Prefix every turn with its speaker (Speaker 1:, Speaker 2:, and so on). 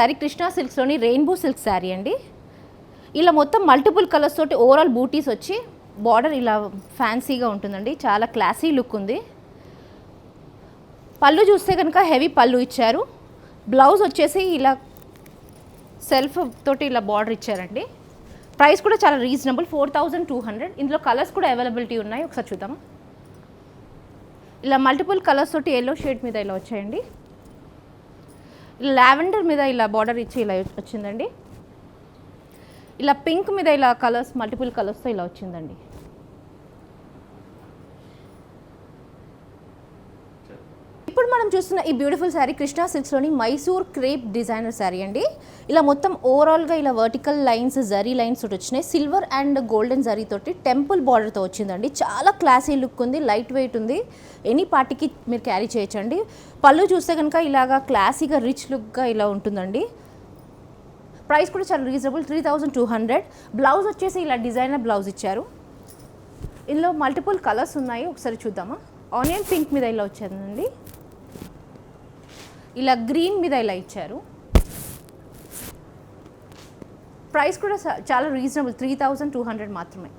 Speaker 1: Sari Krishna సిల్క్స్లోని rainbow silk sari అండి. ఇలా మొత్తం మల్టిపుల్ కలర్స్ తోటి ఓవరాల్ బూటీస్ వచ్చి బార్డర్ ఇలా ఫ్యాన్సీగా ఉంటుందండి. చాలా క్లాసీ లుక్ ఉంది. పళ్ళు చూస్తే కనుక హెవీ పళ్ళు ఇచ్చారు. బ్లౌజ్ వచ్చేసి ఇలా సెల్ఫ్ తోటి ఇలా బార్డర్ ఇచ్చారండి. ప్రైస్ కూడా చాలా రీజనబుల్, 4200. ఇందులో కలర్స్ కూడా అవైలబిలిటీ ఉన్నాయి. ఒకసారి చూద్దాం. ఇలా మల్టిపుల్ కలర్స్ తోటి ఎల్లో షేడ్ మీద ఇలా వచ్చాయండి. లావెండర్ మీద ఇలా బార్డర్ ఇచ్చి ఇలా వచ్చిందండి. ఇలా పింక్ మీద ఇలా కలర్స్ మల్టిపుల్ కలర్స్తో ఇలా వచ్చిందండి. ఇప్పుడు మనం చూస్తున్న ఈ బ్యూటిఫుల్ శారీ కృష్ణా సిల్క్స్లోని మైసూర్ క్రేప్ డిజైనర్ శారీ అండి. ఇలా మొత్తం ఓవరాల్గా ఇలా వర్టికల్ లైన్స్ జరీ లైన్స్ తోటి వచ్చినాయి. సిల్వర్ అండ్ గోల్డెన్ జరీ తోటి టెంపుల్ బార్డర్తో వచ్చిందండి. చాలా క్లాసీ లుక్ ఉంది, లైట్ వెయిట్ ఉంది. ఎనీ పార్టీకి మీరు క్యారీ చేయొచ్చండి. పళ్ళు చూస్తే కనుక ఇలాగా క్లాసీగా రిచ్ లుక్గా ఇలా ఉంటుందండి. ప్రైస్ కూడా చాలా రీజనబుల్, 3200. బ్లౌజ్ వచ్చేసి ఇలా డిజైనర్ బ్లౌజ్ ఇచ్చారు. ఇందులో మల్టిపుల్ కలర్స్ ఉన్నాయి. ఒకసారి చూద్దామా. ఆనియన్ పింక్ మీద ఇలా వచ్చేదండి. ఇలా గ్రీన్ మీద ఇలా ఇచ్చారు. ప్రైస్ కూడా చాలా రీజనబుల్, 3200 మాత్రమే.